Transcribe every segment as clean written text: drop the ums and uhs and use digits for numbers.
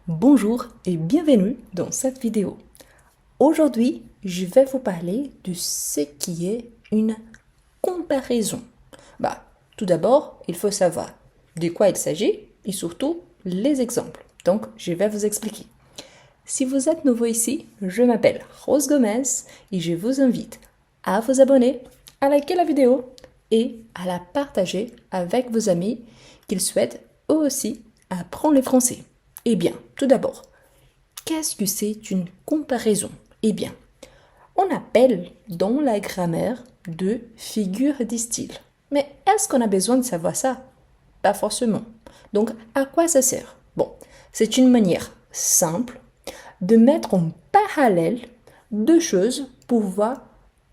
Bonjour et bienvenue dans cette vidéo. Aujourd'hui, je vais vous parler de ce qui est une comparaison. Tout d'abord, il faut savoir de quoi il s'agit et surtout les exemples. Donc, je vais vous expliquer. Si vous êtes nouveau ici, je m'appelle Rose Gomez et je vous invite à vous abonner, à liker la vidéo et à la partager avec vos amis qu'ils souhaitent eux aussi apprendre le français. Eh bien, tout d'abord, qu'est-ce que c'est une comparaison? Eh bien, on appelle dans la grammaire de figure de style. Mais est-ce qu'on a besoin de savoir ça? Pas forcément. Donc, à quoi ça sert? Bon, c'est une manière simple de mettre en parallèle deux choses pour voir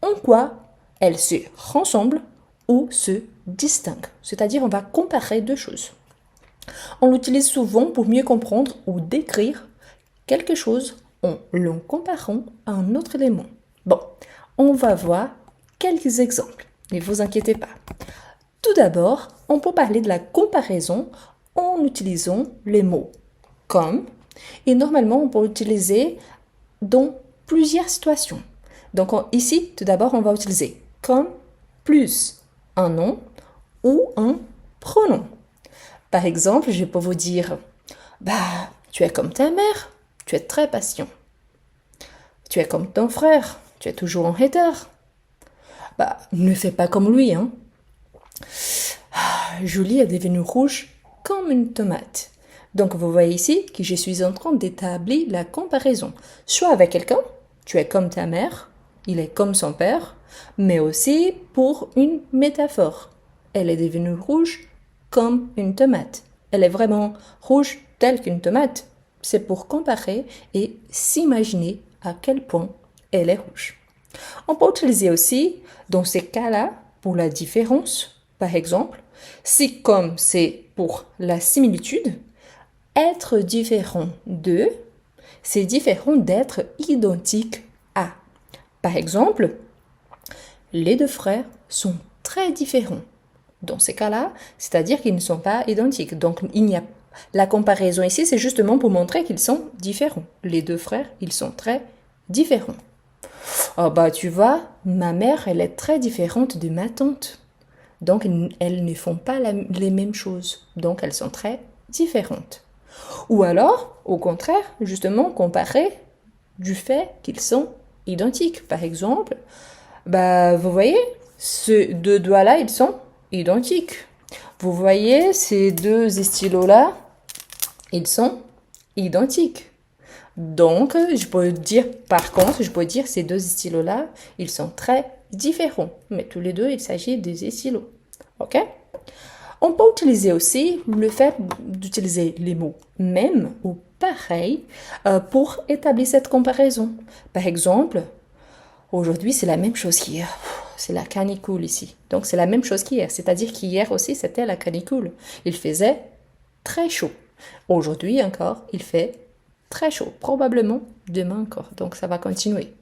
en quoi elles se ressemblent ou se distinguent. C'est-à-dire, on va comparer deux choses. On l'utilise souvent pour mieux comprendre ou décrire quelque chose en le comparant à un autre élément. Bon, on va voir quelques exemples. Ne vous inquiétez pas. Tout d'abord, on peut parler de la comparaison en utilisant les mots comme, et normalement on peut l'utiliser dans plusieurs situations. Donc ici, tout d'abord, on va utiliser comme plus un nom ou un pronom. Par exemple, je peux vous dire, tu es comme ta mère, tu es très patient. Tu es comme ton frère, tu es toujours en retard. Ne fais pas comme lui, hein. Julie est devenue rouge comme une tomate. Donc vous voyez ici que je suis en train d'établir la comparaison. Soit avec quelqu'un, tu es comme ta mère, il est comme son père, mais aussi pour une métaphore. Elle est devenue rouge comme une tomate. Elle est vraiment rouge telle qu'une tomate. C'est pour comparer et s'imaginer à quel point elle est rouge. On peut utiliser aussi, dans ces cas-là, pour la différence, par exemple, si comme c'est pour la similitude, être différent de, c'est différent d'être identique à. Par exemple, les deux frères sont très différents. Dans ces cas-là, c'est-à-dire qu'ils ne sont pas identiques. Donc, la comparaison ici, c'est justement pour montrer qu'ils sont différents. Les deux frères, ils sont très différents. Tu vois, ma mère, elle est très différente de ma tante. Donc, elles ne font pas les mêmes choses. Donc, elles sont très différentes. Ou alors, au contraire, justement, comparer du fait qu'ils sont identiques. Par exemple, vous voyez, ces deux doigts-là, ils sont identiques. Vous voyez, ces deux stylos-là, ils sont identiques. Donc, je peux dire, par contre, ces deux stylos-là, ils sont très différents. Mais tous les deux, il s'agit des stylos. OK? On peut utiliser aussi le fait d'utiliser les mots même ou pareil pour établir cette comparaison. Par exemple, aujourd'hui, c'est la même chose qu'hier. C'est la canicule ici. Donc, c'est la même chose qu'hier. C'est-à-dire qu'hier aussi, c'était la canicule. Il faisait très chaud. Aujourd'hui encore, il fait très chaud. Probablement demain encore. Donc, ça va continuer.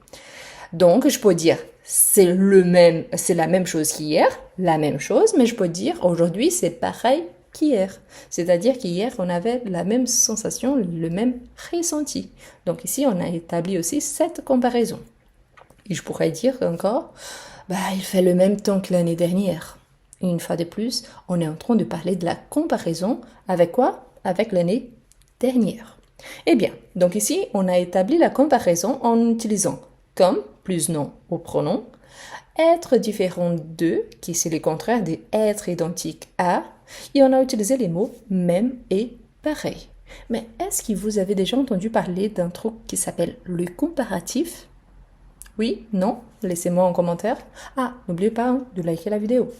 Donc, je peux dire, c'est la même chose qu'hier, la même chose, mais je peux dire, aujourd'hui, c'est pareil qu'hier. C'est-à-dire qu'hier, on avait la même sensation, le même ressenti. Donc ici, on a établi aussi cette comparaison. Et je pourrais dire encore, il fait le même temps que l'année dernière. Et une fois de plus, on est en train de parler de la comparaison avec quoi? Avec l'année dernière. Eh bien, donc ici, on a établi la comparaison en utilisant comme plus nom au pronom, être différent de, qui c'est le contraire de être identique à, et on a utilisé les mots même et pareil. Mais est-ce que vous avez déjà entendu parler d'un truc qui s'appelle le comparatif? Oui? Non? Laissez-moi en commentaire. N'oubliez pas de liker la vidéo.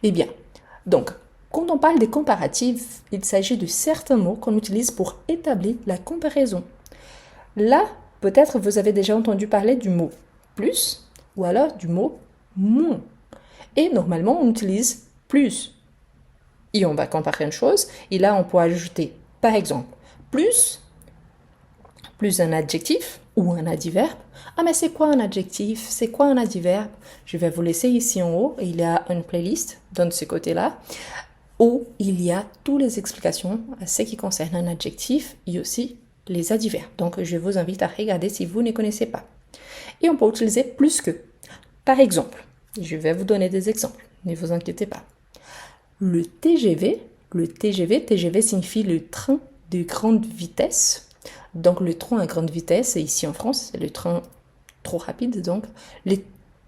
Eh bien, donc, quand on parle des comparatifs, il s'agit de certains mots qu'on utilise pour établir la comparaison. Là, peut-être vous avez déjà entendu parler du mot plus ou alors du mot moins. Et normalement, on utilise plus. Et on va comparer une chose. Et là, on peut ajouter, par exemple, plus un adjectif ou un adverbe. Mais c'est quoi un adjectif? C'est quoi un adverbe? Je vais vous laisser ici en haut. Il y a une playlist dans ce côté-là où il y a toutes les explications à ce qui concerne un adjectif et aussi les adverbes. Donc, je vous invite à regarder si vous ne connaissez pas. Et on peut utiliser plus que. Par exemple, je vais vous donner des exemples, ne vous inquiétez pas. Le TGV signifie le train de grande vitesse. Donc, le train à grande vitesse, ici en France, c'est le train trop rapide. Donc, le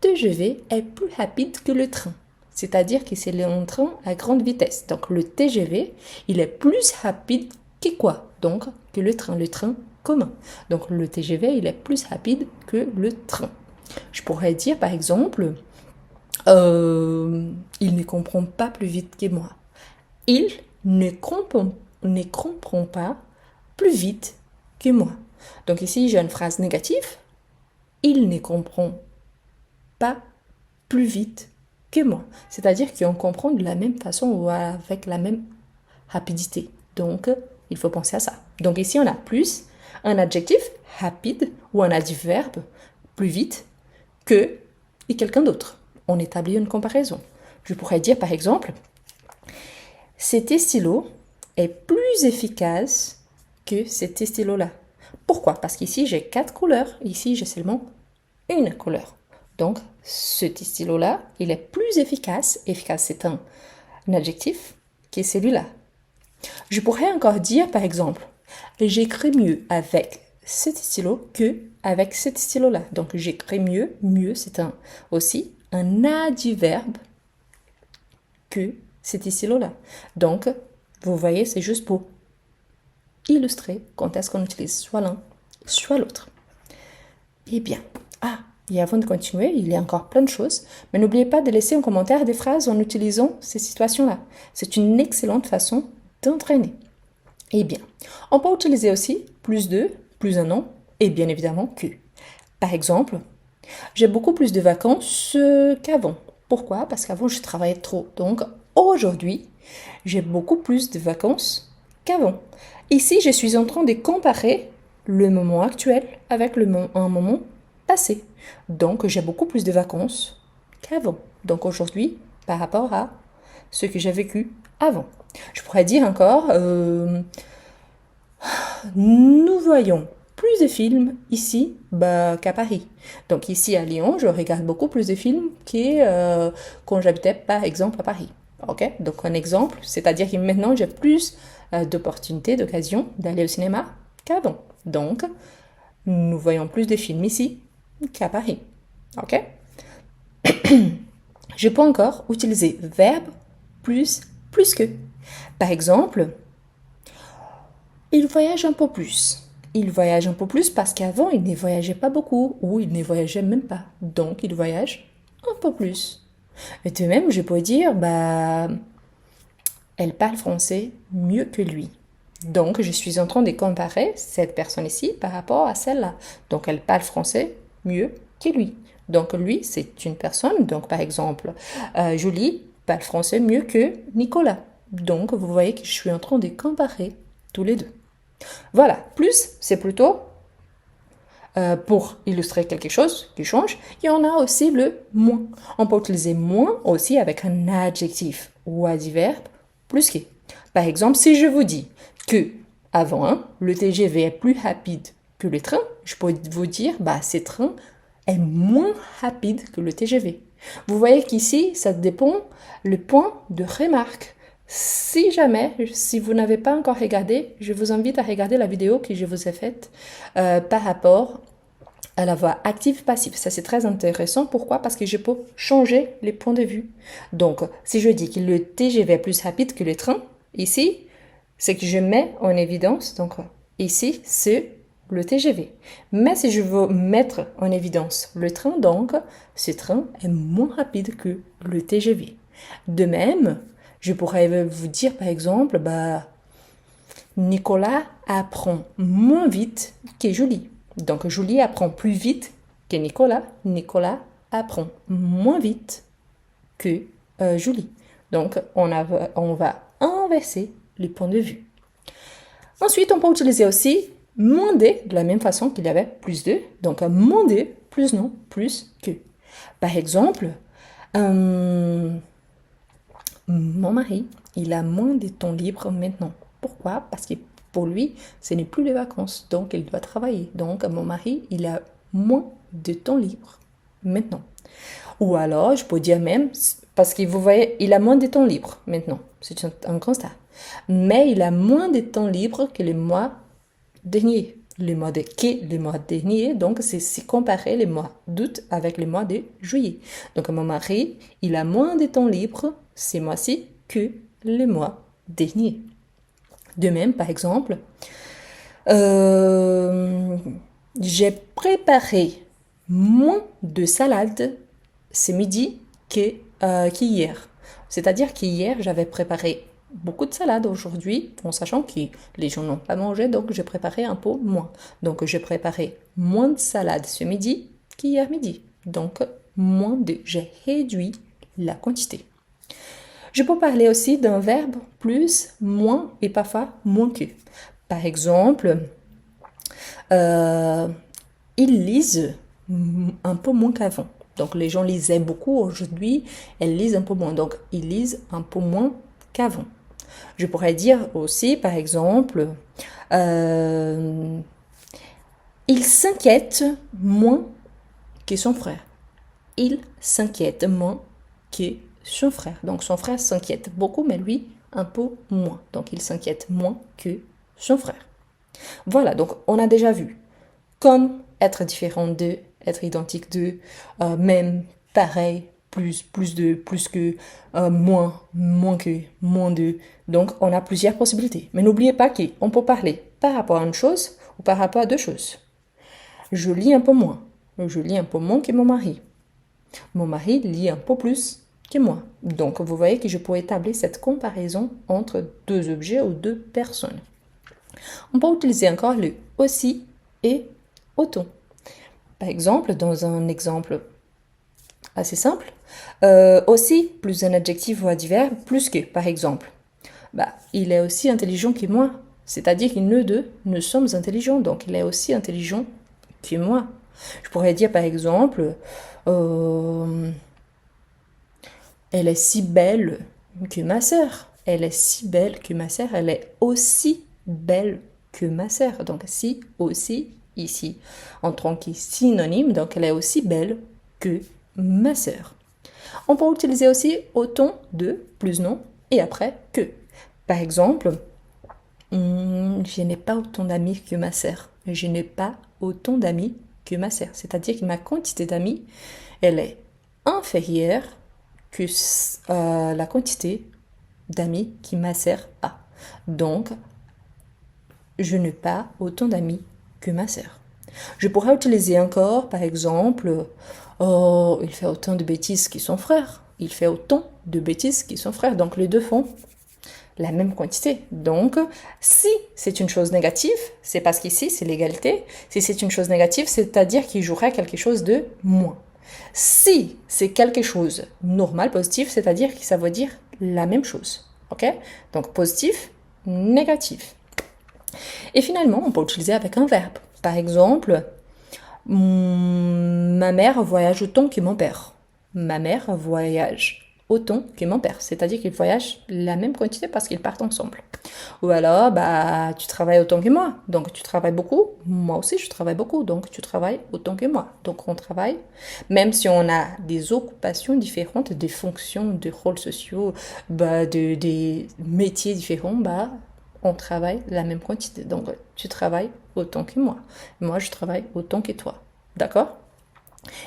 TGV est plus rapide que le train. C'est-à-dire que c'est un train à grande vitesse. Donc, le TGV, il est plus rapide que quoi? Donc, que le train commun. Donc, le TGV, il est plus rapide que le train. Je pourrais dire, par exemple, il ne comprend pas plus vite que moi. Il ne comprend pas plus vite que moi. Donc, ici, j'ai une phrase négative. Il ne comprend pas plus vite que moi. C'est-à-dire qu'on comprend de la même façon ou avec la même rapidité. Donc, il faut penser à ça. Donc, ici, on a plus un adjectif rapide ou un adverbe plus vite que et quelqu'un d'autre. On établit une comparaison. Je pourrais dire, par exemple, cet stylo est plus efficace que cet stylo-là. Pourquoi? Parce qu'ici, j'ai 4 couleurs. Ici, j'ai seulement une couleur. Donc, ce stylo-là, il est plus efficace. Efficace, c'est un adjectif que celui-là. Je pourrais encore dire, par exemple, j'écris mieux avec cet stylo que avec cet stylo-là. Donc, j'écris mieux. Mieux, c'est aussi un adverbe que cet stylo-là. Donc, vous voyez, c'est juste pour illustrer quand est-ce qu'on utilise soit l'un, soit l'autre. Eh bien, et avant de continuer, il y a encore plein de choses, mais n'oubliez pas de laisser en commentaire des phrases en utilisant ces situations-là. C'est une excellente façon d'entraîner. Eh bien, on peut utiliser aussi plus de, plus un nom, et bien évidemment que. Par exemple, j'ai beaucoup plus de vacances qu'avant. Pourquoi? Parce qu'avant, je travaillais trop. Donc, aujourd'hui, j'ai beaucoup plus de vacances qu'avant. Ici, je suis en train de comparer le moment actuel avec un moment passé. Donc, j'ai beaucoup plus de vacances qu'avant. Donc, aujourd'hui, par rapport à ce que j'ai vécu avant. Je pourrais dire encore, nous voyons plus de films ici qu'à Paris. Donc ici à Lyon, je regarde beaucoup plus de films que quand j'habitais par exemple à Paris. Ok? Donc un exemple, c'est-à-dire que maintenant j'ai plus d'opportunités, d'occasions d'aller au cinéma qu'avant. Donc nous voyons plus de films ici qu'à Paris. Ok? Je peux encore utiliser verbe plus que. Par exemple, il voyage un peu plus. Il voyage un peu plus parce qu'avant, il ne voyageait pas beaucoup ou il ne voyageait même pas. Donc, il voyage un peu plus. Et de même, je peux dire, elle parle français mieux que lui. Donc, je suis en train de comparer cette personne ici par rapport à celle-là. Donc, elle parle français mieux que lui. Donc, lui, c'est une personne. Donc, par exemple, Julie parle français mieux que Nicolas. Donc, vous voyez que je suis en train de comparer tous les deux. Voilà, plus, c'est plutôt pour illustrer quelque chose qui change. Et on a aussi le moins. On peut utiliser moins aussi avec un adjectif ou adverbe plus que. Par exemple, si je vous dis que avant, le TGV est plus rapide que le train, je peux vous dire, ce train est moins rapide que le TGV. Vous voyez qu'ici, ça dépend le point de remarque. Si jamais, si vous n'avez pas encore regardé, je vous invite à regarder la vidéo que je vous ai faite par rapport à la voix active-passive. Ça, c'est très intéressant. Pourquoi? Parce que je peux changer les points de vue. Donc, si je dis que le TGV est plus rapide que le train, ici, c'est que je mets en évidence, donc ici, c'est le TGV. Mais si je veux mettre en évidence le train, donc, ce train est moins rapide que le TGV. De même, je pourrais vous dire, par exemple, Nicolas apprend moins vite que Julie. Donc, Julie apprend plus vite que Nicolas. Nicolas apprend moins vite que Julie. Donc, on va inverser les points de vue. Ensuite, on peut utiliser aussi moins de la même façon qu'il y avait plus de. Donc, moins de, plus non, plus que. Par exemple, mon mari, il a moins de temps libre maintenant. Pourquoi? Parce que Pour lui, ce n'est plus les vacances, donc il doit travailler. Donc mon mari, il a moins de temps libre maintenant. Ou alors, je peux dire même, parce que vous voyez, il a moins de temps libre maintenant. C'est un constat. Mais il a moins de temps libre que les mois derniers. Les mois derniers, donc c'est comparer les mois d'août avec les mois de juillet. Donc mon mari, il a moins de temps libre ces mois-ci que les mois derniers. De même, par exemple, j'ai préparé moins de salade ce midi qu'hier. C'est-à-dire qu'hier, j'avais préparé beaucoup de salade aujourd'hui, en sachant que les gens n'ont pas mangé, donc j'ai préparé un peu moins. Donc j'ai préparé moins de salade ce midi qu'hier midi. Donc j'ai réduit la quantité. Je peux parler aussi d'un verbe plus, moins et parfois moins que. Par exemple, ils lisent un peu moins qu'avant. Donc les gens lisaient beaucoup aujourd'hui, elles lisent un peu moins. Donc ils lisent un peu moins qu'avant. Je pourrais dire aussi, par exemple, il s'inquiète moins que son frère. Il s'inquiète moins que son frère. Donc son frère s'inquiète beaucoup, mais lui, un peu moins. Donc il s'inquiète moins que son frère. Voilà, donc on a déjà vu. Comme être différent de, être identique de, même, pareil, plus de, plus que, moins que, moins de. Donc, on a plusieurs possibilités. Mais n'oubliez pas qu'on peut parler par rapport à une chose ou par rapport à deux choses. Je lis un peu moins. Je lis un peu moins que mon mari. Mon mari lit un peu plus que moi. Donc, vous voyez que je peux établir cette comparaison entre deux objets ou deux personnes. On peut utiliser encore le aussi et autant. Par exemple, dans un exemple assez simple, aussi plus un adjectif ou un adverbe plus que, par exemple. Il est aussi intelligent que moi. C'est-à-dire que nous deux, nous sommes intelligents, donc il est aussi intelligent que moi. Je pourrais dire par exemple, elle est si belle que ma sœur. Elle est si belle que ma sœur. Elle est aussi belle que ma sœur. Donc si, aussi, ici, en tant que synonyme, donc elle est aussi belle que ma sœur. On peut utiliser aussi autant de, plus non, et après que. Par exemple, je n'ai pas autant d'amis que ma sœur. Je n'ai pas autant d'amis que ma sœur. C'est-à-dire que ma quantité d'amis, elle est inférieure que la quantité d'amis que ma sœur a. Donc, je n'ai pas autant d'amis que ma sœur. Je pourrais utiliser encore, par exemple, il fait autant de bêtises que son frère. Il fait autant de bêtises que son frère. Donc, les deux font la même quantité. Donc, si c'est une chose négative, c'est parce qu'ici, c'est l'égalité. Si c'est une chose négative, c'est-à-dire qu'il jouerait quelque chose de moins. Si c'est quelque chose normal, positif, c'est-à-dire que ça veut dire la même chose. Ok? Donc, positif, négatif. Et finalement, on peut utiliser avec un verbe. Par exemple, ma mère voyage autant que mon père. Ma mère voyage autant que mon père. C'est-à-dire qu'ils voyagent la même quantité parce qu'ils partent ensemble. Ou alors, tu travailles autant que moi. Donc, tu travailles beaucoup. Moi aussi, je travaille beaucoup. Donc, tu travailles autant que moi. Donc, on travaille. Même si on a des occupations différentes, des fonctions, des rôles sociaux, des métiers différents, on travaille la même quantité. Donc, tu travailles autant que moi. Moi, je travaille autant que toi. D'accord?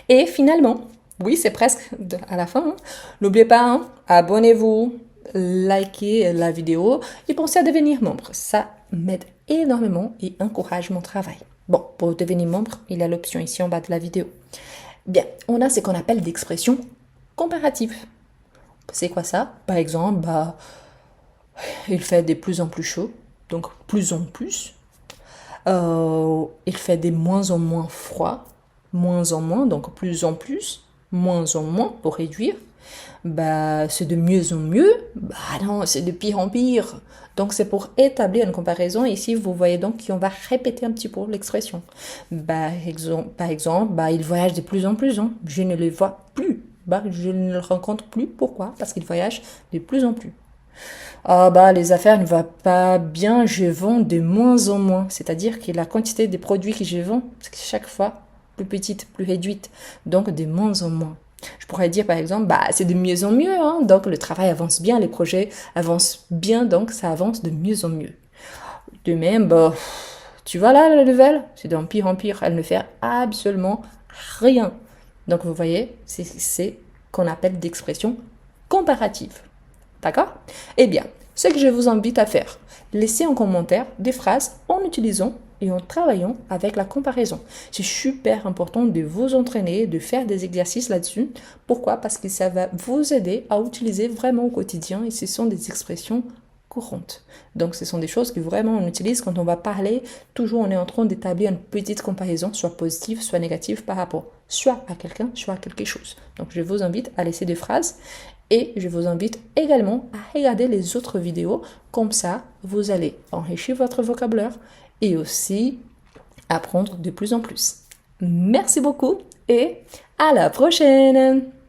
Et finalement, oui, c'est presque à la fin. N'oubliez pas, abonnez-vous, likez la vidéo et pensez à devenir membre. Ça m'aide énormément et encourage mon travail. Bon, pour devenir membre, il y a l'option ici en bas de la vidéo. Bien, on a ce qu'on appelle l'expression comparative. C'est quoi ça? Par exemple, il fait de plus en plus chaud, donc plus en plus. Il fait de moins en moins froid, moins en moins, donc plus en plus, moins en moins pour réduire. C'est de mieux en mieux. Non, c'est de pire en pire. Donc c'est pour établir une comparaison. Ici, vous voyez donc qu'on va répéter un petit peu l'expression. Par exemple, il voyage de plus en plus. Je ne le vois plus. Je ne le rencontre plus. Pourquoi? Parce qu'il voyage de plus en plus. Ah bah les affaires ne vont pas bien, je vends de moins en moins. C'est-à-dire que la quantité des produits que je vends, c'est chaque fois plus petite, plus réduite. Donc de moins en moins. Je pourrais dire par exemple, bah c'est de mieux en mieux, hein. Donc le travail avance bien, les projets avancent bien, donc ça avance de mieux en mieux. De même, bah, tu vois là la nouvelle, c'est de pire en pire, elle ne fait absolument rien. Donc vous voyez, c'est ce qu'on appelle d'expression comparative. D'accord? Eh bien, ce que je vous invite à faire, laissez en commentaire des phrases en utilisant et en travaillant avec la comparaison. C'est super important de vous entraîner, de faire des exercices là-dessus. Pourquoi? Parce que ça va vous aider à utiliser vraiment au quotidien et ce sont des expressions courantes. Donc ce sont des choses que vraiment on utilise quand on va parler. Toujours on est en train d'établir une petite comparaison, soit positive, soit négative par rapport soit à quelqu'un, soit à quelque chose. Donc je vous invite à laisser des phrases et je vous invite également à regarder les autres vidéos. Comme ça, vous allez enrichir votre vocabulaire et aussi apprendre de plus en plus. Merci beaucoup et à la prochaine!